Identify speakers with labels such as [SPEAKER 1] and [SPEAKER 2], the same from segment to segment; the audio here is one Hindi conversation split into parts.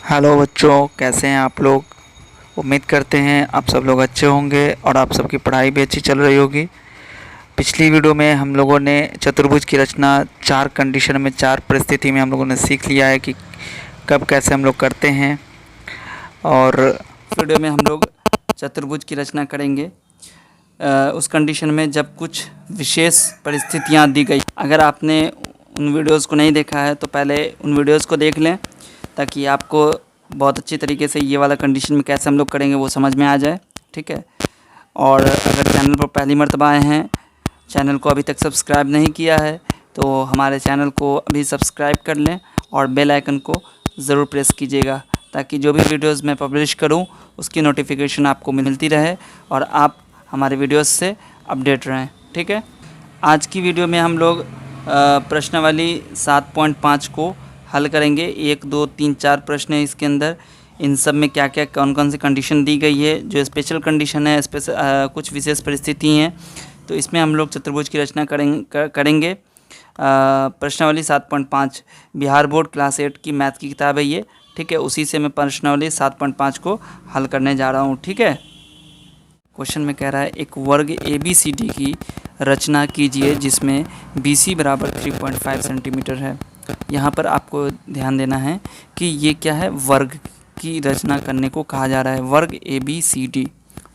[SPEAKER 1] हेलो बच्चों, कैसे हैं आप लोग। उम्मीद करते हैं आप सब लोग अच्छे होंगे और आप सबकी पढ़ाई भी अच्छी चल रही होगी। पिछली वीडियो में हम लोगों ने चतुर्भुज की रचना चार कंडीशन में, चार परिस्थिति में हम लोगों ने सीख लिया है कि कब कैसे हम लोग करते हैं। और इस वीडियो में हम लोग चतुर्भुज की रचना करेंगे उस कंडीशन में जब कुछ विशेष परिस्थितियाँ दी गई। अगर आपने उन वीडियोज़ को नहीं देखा है तो पहले उन वीडियोज़ को देख लें, ताकि आपको बहुत अच्छी तरीके से ये वाला कंडीशन में कैसे हम लोग करेंगे वो समझ में आ जाए। ठीक है। और अगर चैनल पर पहली मर्तबा आए हैं, चैनल को अभी तक सब्सक्राइब नहीं किया है, तो हमारे चैनल को अभी सब्सक्राइब कर लें और बेल आइकन को ज़रूर प्रेस कीजिएगा, ताकि जो भी वीडियोज़ मैं पब्लिश करूँ उसकी नोटिफिकेशन आपको मिलती रहे और आप हमारे वीडियोज़ से अपडेट रहें। ठीक है। आज की वीडियो में हम लोग प्रश्नावली 7.5 को हल करेंगे। 1, 2, 3, 4 प्रश्न है इसके अंदर। इन सब में क्या क्या कौन कौन सी कंडीशन दी गई है, जो स्पेशल कंडीशन है, कुछ विशेष परिस्थिति हैं, तो इसमें हम लोग चतुर्भुज की रचना करेंगे। प्रश्नावली 7.5 बिहार बोर्ड क्लास 8 की मैथ की किताब है ये। ठीक है। उसी से मैं प्रश्नावली 7.5 को हल करने जा रहा हूँ। ठीक है। क्वेश्चन में कह रहा है एक वर्ग ABCD की रचना कीजिए जिसमें BC बराबर 3.5 सेंटीमीटर है। यहाँ पर आपको ध्यान देना है कि ये क्या है, वर्ग की रचना करने को कहा जा रहा है। वर्ग ABCD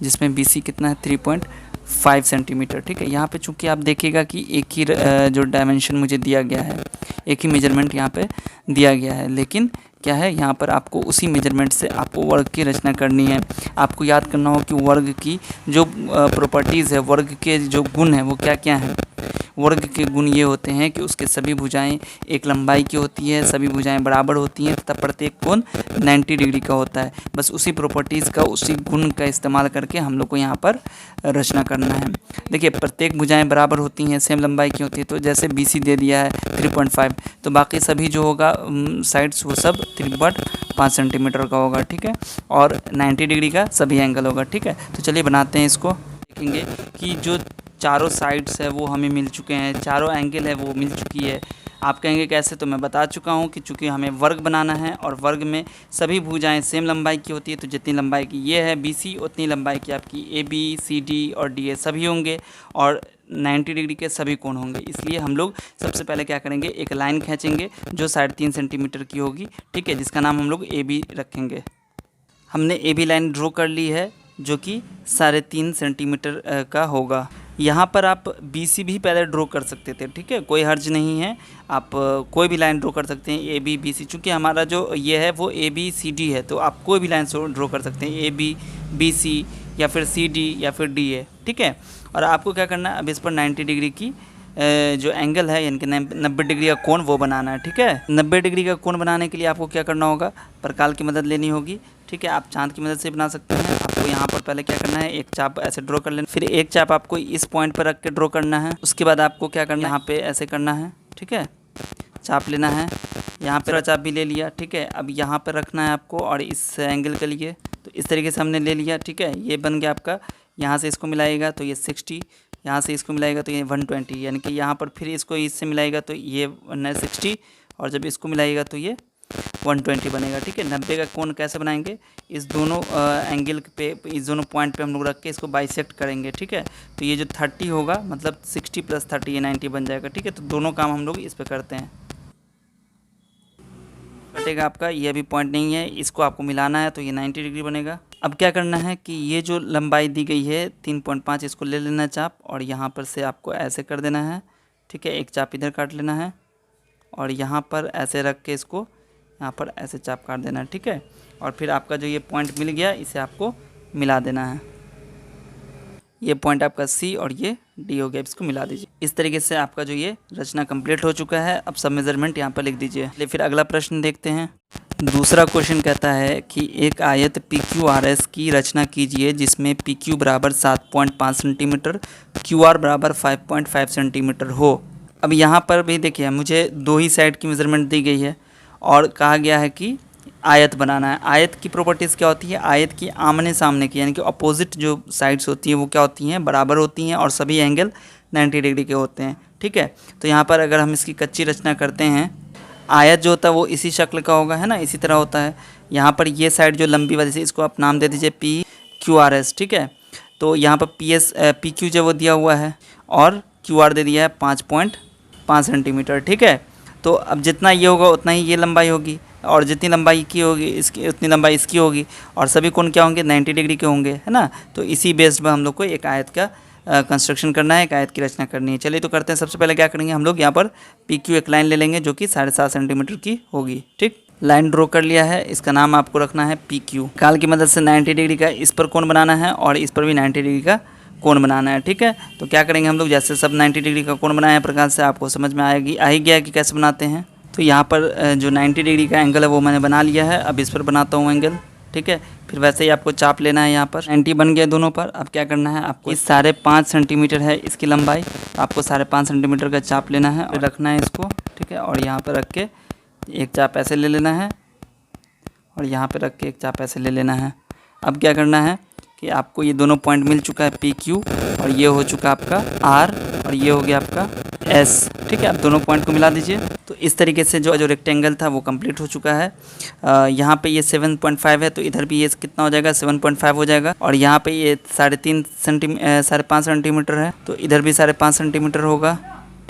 [SPEAKER 1] जिसमें BC कितना है, 3.5 सेंटीमीटर। ठीक है। यहाँ पे चूँकि आप देखिएगा कि एक ही जो डायमेंशन मुझे दिया गया है, एक ही मेजरमेंट यहाँ पे दिया गया है, लेकिन क्या है, यहाँ पर आपको उसी मेजरमेंट से आपको वर्ग की रचना करनी है। आपको याद करना हो कि वर्ग की जो प्रॉपर्टीज़ है, वर्ग के जो गुण हैं वो क्या क्या हैं। वर्ग के गुण ये होते हैं कि उसके सभी भुजाएं एक लंबाई की होती है, सभी भुजाएं बराबर होती हैं तथा प्रत्येक कोण 90 डिग्री का होता है। बस उसी प्रॉपर्टीज़ का, उसी गुण का इस्तेमाल करके हम लोग को यहाँ पर रचना करना है। देखिए, प्रत्येक भुजाएं बराबर होती हैं, सेम लंबाई की होती है, तो जैसे BC दे दिया है 3.5, तो बाकी सभी जो होगा साइड्स वो सब 3.5 सेंटीमीटर का होगा। ठीक है। और 90 डिग्री का सभी एंगल होगा। ठीक है। तो चलिए बनाते हैं इसको। देखेंगे कि जो चारों साइड्स है वो हमें मिल चुके हैं, चारों एंगल है वो मिल चुकी है। आप कहेंगे कैसे, तो मैं बता चुका हूँ कि चूँकि हमें वर्ग बनाना है और वर्ग में सभी भुजाएं सेम लंबाई की होती है, तो जितनी लंबाई की ये है BC, उतनी लंबाई की आपकी AB, CD और DA सभी होंगे और 90 डिग्री के सभी कोण होंगे। इसलिए हम लोग सबसे पहले क्या करेंगे, एक लाइन खींचेंगे जो 3.5 सेंटीमीटर की होगी। ठीक है। जिसका नाम हम लोग AB रखेंगे। हमने AB लाइन ड्रॉ कर ली है जो कि 3.5 सेंटीमीटर का होगा। यहाँ पर आप BC भी पहले ड्रॉ कर सकते थे। ठीक है। कोई हर्ज नहीं है, आप कोई भी लाइन ड्रॉ कर सकते हैं। AB BC, चूँकि हमारा जो ये है वो ABCD है, तो आप कोई भी लाइन ड्रॉ कर सकते हैं, AB BC या फिर CD या फिर DA। ठीक है। और आपको क्या करना है, अब इस पर 90 डिग्री की जो एंगल है, यानी कि 90 डिग्री का कोण वो बनाना है। ठीक है। 90 डिग्री का कोण बनाने के लिए आपको क्या करना होगा, प्रकाल की मदद लेनी होगी। ठीक है। आप चांद की मदद से बना सकते हैं। आपको यहाँ पर पहले क्या करना है, एक चाप ऐसे ड्रॉ कर लेना, फिर एक चाप आपको इस पॉइंट पर रख के ड्रॉ करना है। उसके बाद आपको क्या करना है, यहाँ पे ऐसे करना है। ठीक है। चाप लेना है, यहाँ पर चाप भी ले लिया। ठीक है। अब यहाँ पर रखना है आपको, और इस एंगल के लिए तो इस तरीके से हमने ले लिया। ठीक है। ये बन गया आपका। यहाँ से इसको मिलाएगा तो ये 60, यहाँ से इसको मिलाएगा तो ये 120, यानी कि यहाँ पर फिर इसको इससे मिलाएगा तो ये 60, और जब इसको मिलाएगा तो ये 120 बनेगा। ठीक है। 90 का कोण कैसे बनाएंगे, इस दोनों एंगल पे, इस दोनों पॉइंट पे हम लोग रख के इसको बाइसेक्ट करेंगे। ठीक है। तो ये जो 30 होगा, मतलब 60 + 30 ये 90 बन जाएगा। ठीक है। तो दोनों काम हम लोग इस पे करते हैं। कटेगा आपका, ये अभी पॉइंट नहीं है, इसको आपको मिलाना है तो ये 90 डिग्री बनेगा। अब क्या करना है कि ये जो लंबाई दी गई है 3.5, इसको ले लेना चाप, और यहाँ पर से आपको ऐसे कर देना है। ठीक है। एक चाप इधर काट लेना है और यहाँ पर ऐसे रख के इसको यहाँ पर ऐसे चाप काट देना है। ठीक है। और फिर आपका जो ये पॉइंट मिल गया, इसे आपको मिला देना है। ये पॉइंट आपका C और ये D हो गया, इसको मिला दीजिए। इस तरीके से आपका जो ये रचना कंप्लीट हो चुका है। अब सब मेजरमेंट यहाँ पर लिख दीजिए। चलिए फिर अगला प्रश्न देखते हैं। दूसरा क्वेश्चन कहता है कि एक आयत PQRS की रचना कीजिए जिसमें PQ बराबर 7.5 सेंटीमीटर, QR बराबर 5.5 सेंटीमीटर हो। अब यहाँ पर भी देखिए, मुझे दो ही साइड की मेजरमेंट दी गई है और कहा गया है कि आयत बनाना है। आयत की प्रॉपर्टीज़ क्या होती है, आयत की आमने सामने की, यानी कि अपोजिट जो साइड्स होती हैं वो क्या होती हैं, बराबर होती हैं, और सभी एंगल 90 डिग्री के होते हैं। ठीक है। तो यहाँ पर अगर हम इसकी कच्ची रचना करते हैं, आयत जो होता है वो इसी शक्ल का होगा, है ना, इसी तरह होता है। यहाँ पर ये साइड जो लंबी वाली से इसको आप नाम दे दीजिए PQRS, ठीक है। तो यहाँ पर PQ जो वो दिया हुआ है और QR दे दिया है 5.5 सेंटीमीटर, ठीक है। तो अब जितना ये होगा उतना ही ये लंबाई होगी, और जितनी लंबाई की होगी इसकी उतनी लंबाई इसकी होगी, और सभी कोण क्या होंगे 90 डिग्री के होंगे, है ना। तो इसी बेस्ड पर हम लोग को एक आयत का कंस्ट्रक्शन करना है, एक आयत की रचना करनी है। चलिए तो करते हैं। सबसे पहले क्या करेंगे हम लोग, यहाँ पर PQ एक लाइन ले लेंगे जो कि 7.5 सेंटीमीटर की होगी, ठीक। लाइन ड्रॉ कर लिया है, इसका नाम आपको रखना है PQ। काल की मदद से 90 डिग्री का इस पर कोण बनाना है और इस पर भी 90 डिग्री का कोण बनाना है, ठीक है। तो क्या करेंगे हम लोग, जैसे सब 90 डिग्री का कोण बनाया है प्रकार से, आपको समझ में आ ही गया कि कैसे बनाते हैं। तो यहाँ पर जो 90 डिग्री का एंगल है वो मैंने बना लिया है। अब इस पर बनाता हूँ एंगल, ठीक है। फिर वैसे ही आपको चाप लेना है। यहाँ पर 90 बन गया दोनों पर। अब क्या करना है आपको, इस 5.5 सेंटीमीटर है इसकी लंबाई, तो आपको 5.5 सेंटीमीटर का चाप लेना है और रखना है इसको, ठीक है। और यहाँ पर रख के एक चाप ऐसे ले लेना है और यहाँ पर रख के एक चाप ऐसे ले लेना है। अब क्या करना है कि आपको ये दोनों पॉइंट मिल चुका है PQ, और ये हो चुका आपका R, और ये हो गया आपका S, ठीक है। आप दोनों पॉइंट को मिला दीजिए। तो इस तरीके से जो रेक्टेंगल था वो कंप्लीट हो चुका है। यहाँ पे ये 7.5 है, तो इधर भी ये कितना हो जाएगा 7.5 हो जाएगा। और यहाँ पे ये 5.5 सेंटीमीटर है, तो इधर भी 5.5 सेंटीमीटर होगा,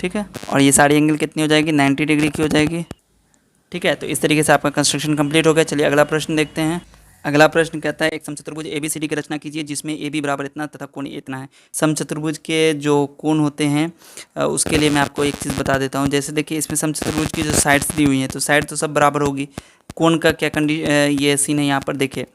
[SPEAKER 1] ठीक है। और ये सारी एंगल कितनी हो जाएगी 90 डिग्री की हो जाएगी, ठीक है। तो इस तरीके से आपका कंस्ट्रक्शन कंप्लीट हो गया। चलिए अगला प्रश्न देखते हैं। अगला प्रश्न कहता है एक समचतुर्भुज ABCD की रचना कीजिए जिसमें AB बराबर इतना तथा कोण इतना है। समचतुर्भुज के जो कोण होते हैं उसके लिए मैं आपको एक चीज़ बता देता हूँ। जैसे देखिए इसमें समचतुर्भुज की जो साइड्स दी हुई हैं तो साइड तो सब बराबर होगी। कोण का क्या ये सीन है यहाँ पर देखिए।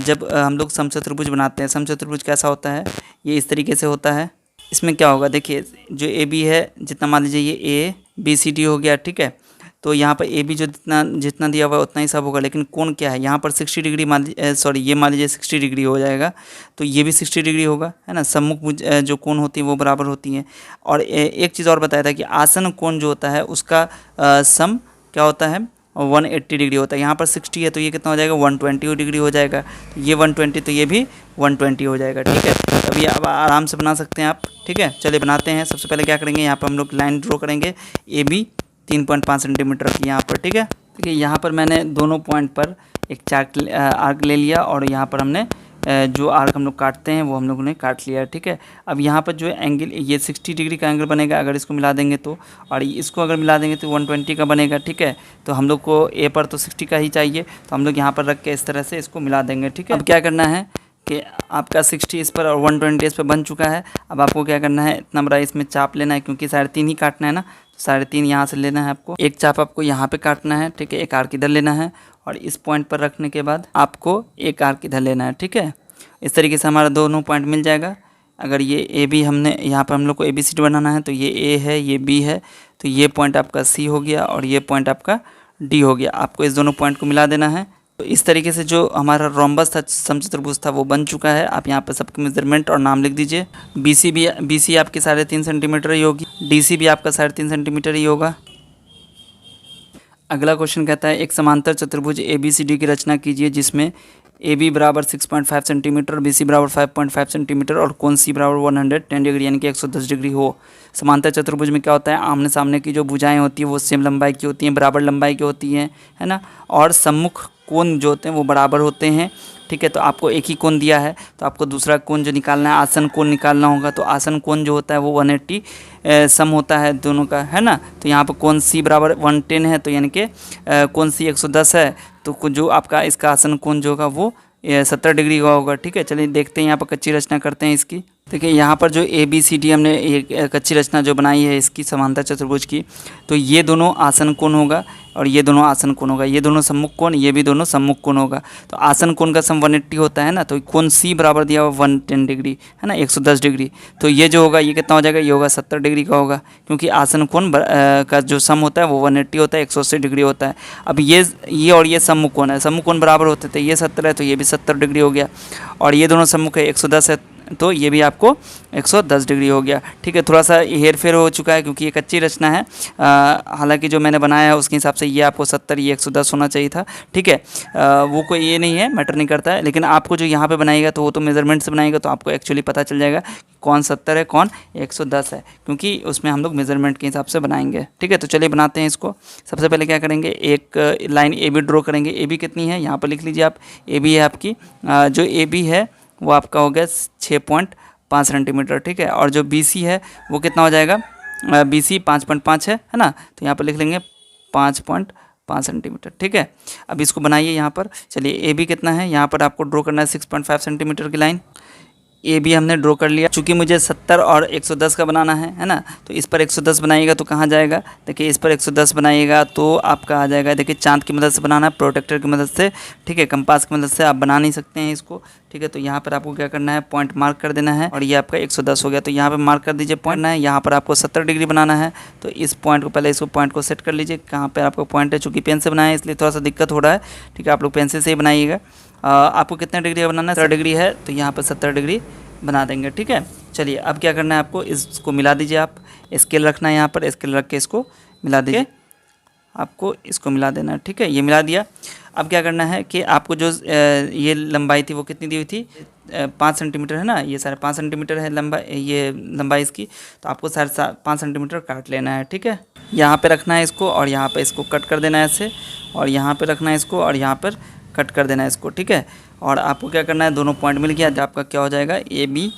[SPEAKER 1] जब हम लोग समचतुर्भुज बनाते हैं, समचतुर्भुज कैसा होता है, ये इस तरीके से होता है। इसमें क्या होगा देखिए, जो AB है जितना मान लीजिए ये ABCD हो गया, ठीक है। तो यहाँ पर AB जो जितना दिया हुआ है उतना ही सब होगा, लेकिन कोण क्या है यहाँ पर 60 डिग्री ये मान लीजिए 60 डिग्री हो जाएगा, तो ये भी 60 डिग्री होगा, है ना। सम्मुख जो कोण होती है वो बराबर होती हैं। और एक चीज़ और बताया था कि आसन कोण जो होता है उसका सम क्या होता है 180 डिग्री होता है। यहाँ पर 60 है तो ये कितना हो जाएगा 120 डिग्री हो जाएगा। ये 120 तो ये भी 120 हो जाएगा, ठीक है। तो ये अब आराम से बना सकते हैं आप, ठीक है। चलिए बनाते हैं। सबसे पहले क्या करेंगे, यहाँ पर हम लोग लाइन ड्रॉ करेंगे AB 3.5 सेंटीमीटर की यहाँ पर, ठीक है। देखिए यहाँ पर मैंने दोनों पॉइंट पर एक आर्क ले लिया और यहाँ पर हमने जो आर्क हम लोग काटते हैं वो हम लोगों ने काट लिया, ठीक है। अब यहाँ पर जो एंगल ये 60 डिग्री का एंगल बनेगा अगर इसको मिला देंगे तो, और इसको अगर मिला देंगे तो 120 का बनेगा, ठीक है। तो हम लोग को A पर तो 60 का ही चाहिए, तो हम लोग यहाँ पर रख के इस तरह से इसको मिला देंगे, ठीक है। अब क्या करना है कि आपका 60 इस पर और 120 इस पर बन चुका है। अब आपको क्या करना है, इतना बड़ा इसमें चाप लेना है क्योंकि 3.5 ही काटना है ना, तो 3.5 यहाँ से लेना है आपको। एक चाप आपको यहाँ पे काटना है, ठीक है। एक आर्क इधर लेना है और इस पॉइंट पर रखने के बाद आपको एक आर्क इधर लेना है, ठीक है। इस तरीके से हमारा दोनों पॉइंट मिल जाएगा। अगर ये AB हमने यहाँ पर हम लोग को ABCD बनाना है तो ये A है, ये B है, तो ये पॉइंट आपका C हो गया और ये पॉइंट आपका D हो गया। आपको इस दोनों पॉइंट को मिला देना है। तो इस तरीके से जो हमारा रोम्बस था, समचतुर्भुज था, वो बन चुका है। आप यहाँ पर सबके मेजरमेंट और नाम लिख दीजिए। BC आपकी 3.5 सेंटीमीटर ही होगी, DC भी आपका 3.5 सेंटीमीटर ही होगा। अगला क्वेश्चन कहता है एक समांतर चतुर्भुज ABCD की रचना कीजिए जिसमें AB बराबर 6.5 सेंटीमीटर, BC बराबर 5.5 सेंटीमीटर और कोण C बराबर 110 डिग्री यानी कि 110 डिग्री हो। समांतर चतुर्भुज में क्या होता है, आमने सामने की जो भुजाएं होती हैं वो सेम लंबाई की होती हैं, बराबर लंबाई की होती हैं, है ना। और सम्मुख कोण जो होते हैं वो बराबर होते हैं, ठीक है। तो आपको एक ही कोण दिया है तो आपको दूसरा कोण जो निकालना है, आसन कोण निकालना होगा। तो आसन कोण जो होता है वो 180 सम होता है दोनों का, है ना। तो यहाँ पर कोण C बराबर 110 है, तो यानी कि कोण C 110 है, तो जो आपका इसका आसन कोण जो होगा वो 70 डिग्री का होगा, ठीक है। चलिए देखते हैं यहाँ पर कच्ची रचना करते हैं इसकी। देखिए यहाँ पर जो ABCD हमने एक कच्ची रचना जो बनाई है इसकी समांतर चतुर्भुज की, तो ये दोनों आसन कोण होगा और ये दोनों आसन कोण होगा। ये दोनों सम्मुख कोण, ये भी दोनों सम्मुख कोण होगा। तो आसन कोण का सम 180 होता है ना, तो कोण C बराबर दिया हुआ 110 डिग्री, है ना, 110 डिग्री। तो ये जो होगा ये कितना हो जाएगा, ये होगा 70 डिग्री का होगा, क्योंकि आसन कोण का जो सम होता है वो 180 होता है, 180 डिग्री होता है। अब ये और ये सम्मुख कोण है, सम्मुख कोण बराबर होते थे, ये 70 है तो ये भी 70 डिग्री हो गया। और ये दोनों सम्मुख है, 110 है तो ये भी आपको 110 डिग्री हो गया। ठीक है, थोड़ा सा हेर फेर हो चुका है क्योंकि ये कच्ची रचना है। हालांकि जो मैंने बनाया है उसके हिसाब से ये आपको 70, ये 110 होना चाहिए था। ठीक है, वो कोई ये नहीं है, मैटर नहीं करता है, लेकिन आपको जो यहाँ पे बनाएगा तो वो तो मेज़रमेंट से बनाएगा, तो आपको एक्चुअली पता चल जाएगा कौन 70 है कौन 110 है, क्योंकि उसमें हम लोग मेज़रमेंट के हिसाब से बनाएंगे। ठीक है, तो चलिए बनाते हैं इसको। सबसे पहले क्या करेंगे, एक लाइन ए बी ड्रॉ करेंगे। ए बी कितनी है यहाँ पर लिख लीजिए आप। ए बी है आपकी, जो ए बी है वो आपका हो गया 6.5 सेंटीमीटर। ठीक है, और जो बी सी है वो कितना हो जाएगा, बी सी 5.5 है ना, तो यहाँ पर लिख लेंगे 5.5 सेंटीमीटर। ठीक है, अब इसको बनाइए यहाँ पर। चलिए ए बी कितना है, यहाँ पर आपको ड्रॉ करना है 6.5 सेंटीमीटर की लाइन। ए बी हमने ड्रॉ कर लिया। चूँकि मुझे 70 और 110 का बनाना है ना, तो इस पर 110 बनाइएगा तो कहाँ जाएगा, देखिए इस पर 110 बनाइएगा तो आपका आ जाएगा, देखिए चांद की मदद से बनाना है, प्रोटेक्टर की मदद से। ठीक है, कंपास की मदद से आप बना नहीं सकते हैं इसको। ठीक है, तो यहाँ पर आपको क्या करना है, पॉइंट मार्क कर देना है, और ये आपका 110 हो गया, तो यहाँ पर मार्क कर दीजिए पॉइंट है। यहाँ पर आपको 70 डिग्री बनाना है, तो इस पॉइंट को पहले, इसको पॉइंट को सेट कर लीजिए कहाँ पर आपका पॉइंट है। चूँकि पेन से बनाया है इसलिए थोड़ा सा दिक्कत हो रहा है। ठीक है, आप लोग पेंसिल से ही बनाइएगा। आपको कितने डिग्री का बनाना है, 70 डिग्री है, तो यहाँ पर 70 डिग्री बना देंगे। ठीक है, चलिए अब क्या करना है आपको, इसको मिला दीजिए आप। स्केल रखना है यहाँ पर, स्केल रख के इसको मिला दीजिए, आपको इसको मिला देना है। ठीक है, ये मिला दिया। अब क्या करना है कि आपको जो ये लंबाई थी वो कितनी दी हुई थी, 5 सेंटीमीटर है ना, ये सारे 5 सेंटीमीटर है ये लंबाई इसकी, तो आपको सारे 5 सेंटीमीटर काट लेना है। ठीक है, यहाँ पे रखना है इसको, और यहाँ पे इसको कट कर देना है ऐसे, और यहाँ पे रखना है इसको, और यहाँ पर कट कर देना है इसको। ठीक है, और आपको क्या करना है, दोनों पॉइंट मिल गया, जो आपका क्या हो जाएगा, ए बी,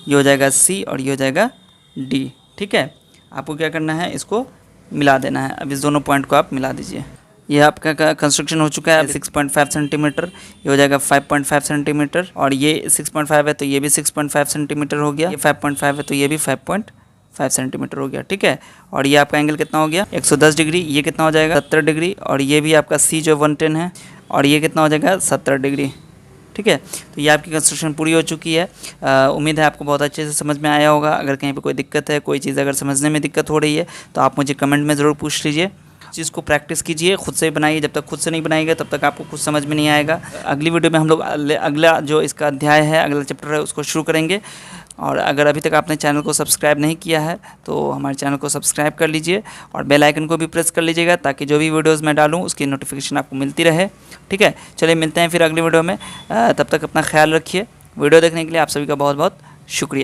[SPEAKER 1] ये हो जाएगा सी, और ये हो जाएगा डी। ठीक है, आपको क्या करना है, इसको मिला देना है। अब इस दोनों पॉइंट को आप मिला दीजिए। ये आपका कंस्ट्रक्शन हो चुका है। 6.5 सेंटीमीटर, ये हो जाएगा 5.5 सेंटीमीटर, और ये 6.5 है तो ये भी 6.5 सेंटीमीटर हो गया, ये 5.5 है तो ये भी 5.5 सेंटीमीटर हो गया। ठीक है, और ये आपका एंगल कितना हो गया, 110 डिग्री। ये कितना हो जाएगा, 70 डिग्री, और ये भी आपका सी जो 110 है, और ये कितना हो जाएगा, 70 डिग्री। ठीक है, तो ये आपकी कंस्ट्रक्शन पूरी हो चुकी है। उम्मीद है आपको बहुत अच्छे से समझ में आया होगा। अगर कहीं पे कोई दिक्कत है, कोई चीज़ अगर समझने में दिक्कत हो रही है, तो आप मुझे कमेंट में ज़रूर पूछ लीजिए। चीज़ को प्रैक्टिस कीजिए, खुद से बनाइए। जब तक खुद से नहीं बनाएंगे तब तक आपको कुछ समझ में नहीं आएगा। अगली वीडियो में हम लोग अगला जो इसका अध्याय है, अगला चैप्टर है, उसको शुरू करेंगे। और अगर अभी तक आपने चैनल को सब्सक्राइब नहीं किया है तो हमारे चैनल को सब्सक्राइब कर लीजिए, और बेल आइकन को भी प्रेस कर लीजिएगा, ताकि जो भी वीडियोज़ मैं डालूँ उसकी नोटिफिकेशन आपको मिलती रहे। ठीक है, चलिए मिलते हैं फिर अगली वीडियो में। तब तक अपना ख्याल रखिए। वीडियो देखने के लिए आप सभी का बहुत बहुत शुक्रिया।